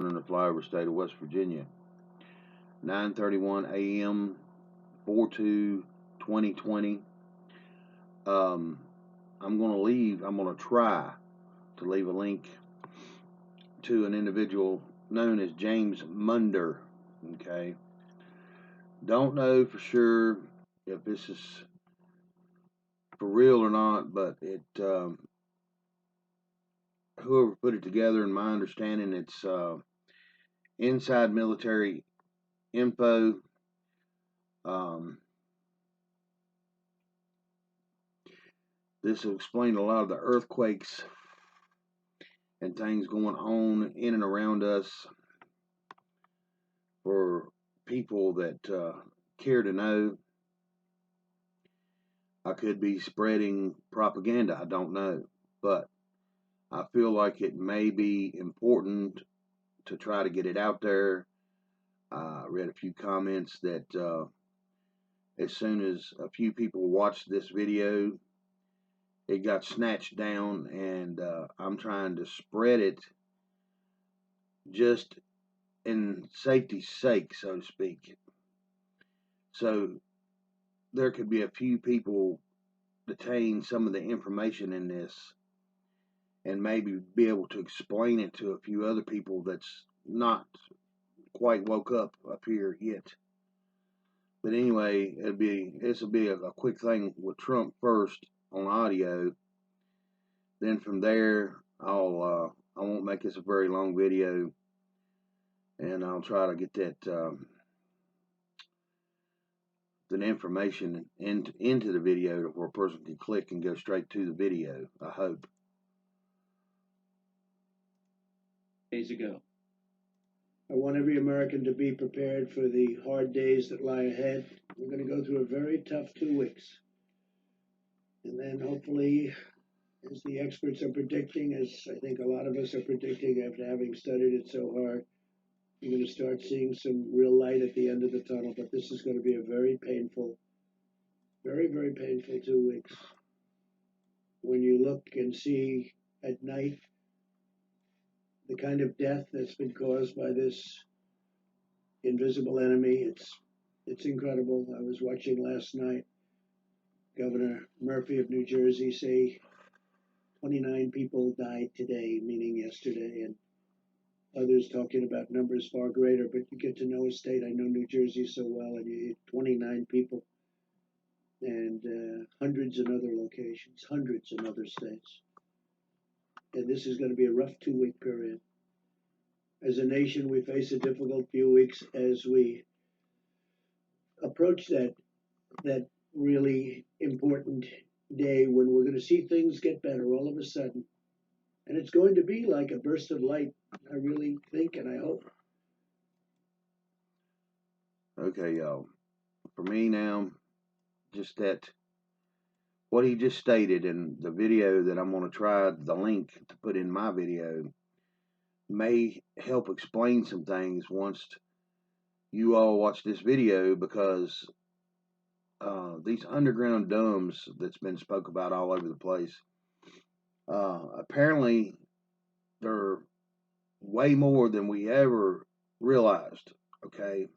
in the flyover state of West Virginia. 9:31 a.m. 4/2/2020. I'm going to try to leave a link to an individual known as James Munder. Okay. Don't know for sure if this is for real or not, but whoever put it together, in my understanding, it's inside military info. This will explain a lot of the earthquakes and things going on in and around us for people that care to know. I could be spreading propaganda, I don't know, but I feel like it may be important to try to get it out there. I read a few comments that as soon as a few people watched this video, it got snatched down, and I'm trying to spread it just in safety's sake, so to speak. So there could be a few people detain some of the information in this and maybe be able to explain it to a few other people that's not quite woke up here yet. But anyway, this will be a quick thing with Trump first on audio. Then from there, I won't make this a very long video, and I'll try to get that information into the video where a person can click and go straight to the video, I hope. Days ago. I want every American to be prepared for the hard days that lie ahead. We're going to go through a very tough 2 weeks. And then hopefully, as the experts are predicting, as I think a lot of us are predicting after having studied it so hard, you're going to start seeing some real light at the end of the tunnel. But this is going to be a very painful, very, very painful 2 weeks. When you look and see at night the kind of death that's been caused by this invisible enemy, it's incredible. I was watching last night Governor Murphy of New Jersey say 29 people died today, meaning yesterday, and others talking about numbers far greater. But you get to know a state, I know New Jersey so well, and you hear 29 people, and hundreds in other locations, hundreds in other states. And this is going to be a rough 2-week period. As a nation, we face a difficult few weeks as we approach that really important day when we're going to see things get better all of a sudden. And it's going to be like a burst of light, I really think, and I hope. Okay, y'all. For me now, just that, what he just stated in the video that I'm going to try the link to put in my video may help explain some things once you all watch this video, because these underground domes that's been spoke about all over the place, apparently they're way more than we ever realized. Okay,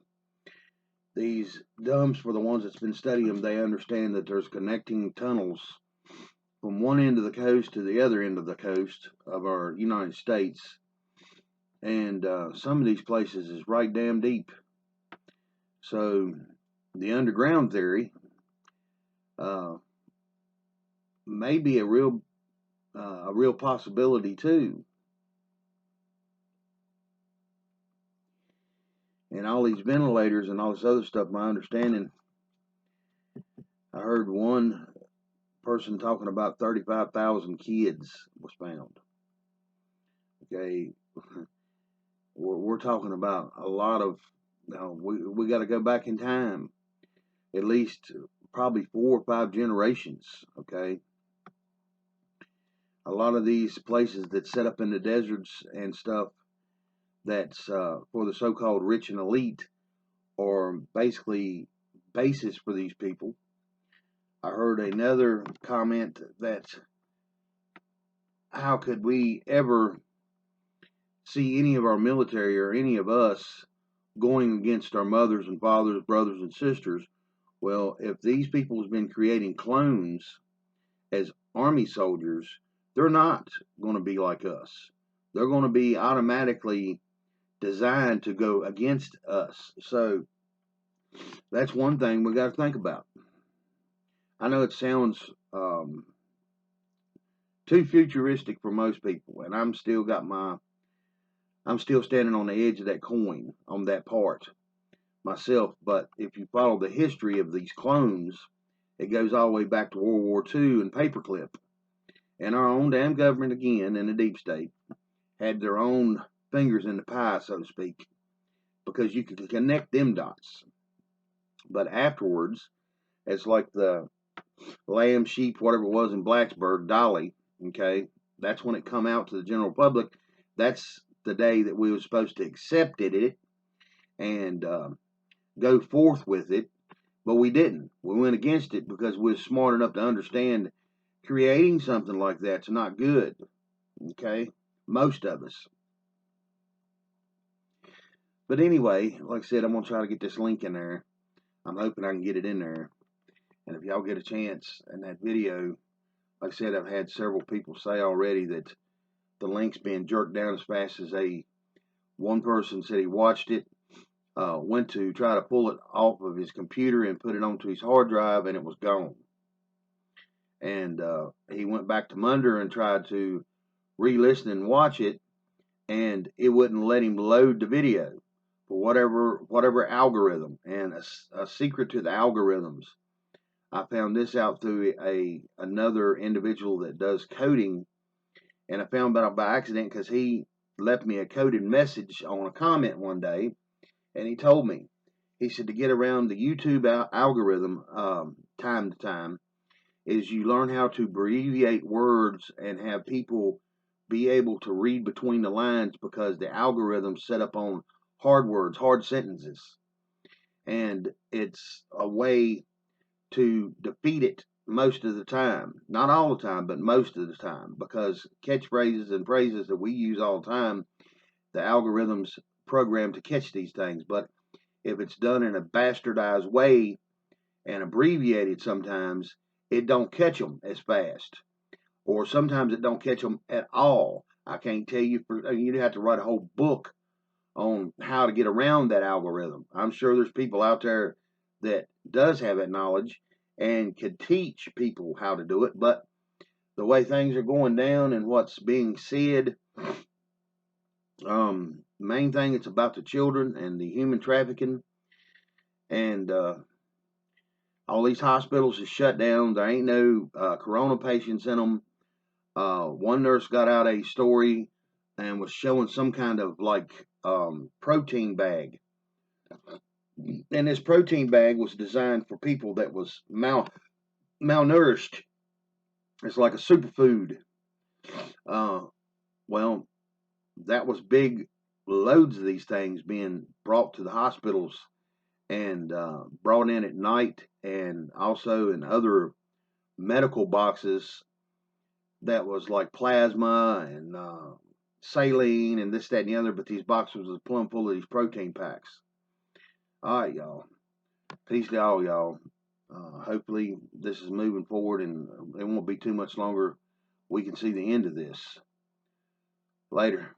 these domes, for the ones that's been studying them, they understand that there's connecting tunnels from one end of the coast to the other end of the coast of our United States, and some of these places is right damn deep. So the underground theory may be a real possibility too. And all these ventilators and all this other stuff, my understanding, I heard one person talking about 35,000 kids was found. Okay, we're talking about a lot of, we got to go back in time, at least probably 4 or 5 generations. Okay, a lot of these places that set up in the deserts and stuff, that's for the so-called rich and elite, or basically bases for these people. I heard another comment that how could we ever see any of our military or any of us going against our mothers and fathers, brothers and sisters. Well, if these people have been creating clones as army soldiers, they're not going to be like us. They're going to be automatically designed to go against us. So that's one thing we got to think about. I know it sounds too futuristic for most people, and I'm still standing on the edge of that coin on that part myself. But if you follow the history of these clones, it goes all the way back to World War II and paperclip. And our own damn government, again, in the deep state, had their own fingers in the pie, so to speak, because you could connect them dots. But afterwards, it's like the lamb, sheep, whatever it was in Blacksburg, Dolly, okay, that's when it come out to the general public. That's the day that we were supposed to accept it and go forth with it, but we didn't. We went against it because we were smart enough to understand creating something like that's not good, okay, most of us. But anyway, like I said, I'm going to try to get this link in there. I'm hoping I can get it in there. And if y'all get a chance in that video, like I said, I've had several people say already that the link's being jerked down as fast as one person said he watched it, went to try to pull it off of his computer and put it onto his hard drive, and it was gone. And he went back to Munder and tried to re-listen and watch it, and it wouldn't let him load the video for whatever algorithm. And a secret to the algorithms, I found this out through another individual that does coding, and I found out by accident because he left me a coded message on a comment one day, and he told me, he said, to get around the YouTube algorithm time to time is you learn how to abbreviate words and have people be able to read between the lines, because the algorithm's set up on hard words, hard sentences, and it's a way to defeat it most of the time. Not all the time, but most of the time, because catchphrases and phrases that we use all the time, the algorithm's programmed to catch these things. But if it's done in a bastardized way and abbreviated, sometimes it don't catch them as fast, or sometimes it don't catch them at all. I can't tell you, you'd have to write a whole book on how to get around that algorithm. I'm sure there's people out there that does have that knowledge and could teach people how to do it, but the way things are going down and what's being said, main thing, it's about the children and the human trafficking, and all these hospitals is shut down. There ain't no corona patients in them. One nurse got out a story and was showing some kind of like protein bag, and this protein bag was designed for people that was malnourished. It's like a superfood. Well, that was big loads of these things being brought to the hospitals and brought in at night, and also in other medical boxes that was like plasma and saline and this, that, and the other. But these boxes was plumb full of these protein packs. All right, y'all. Peace to all y'all. Hopefully this is moving forward and it won't be too much longer. We can see the end of this. Later.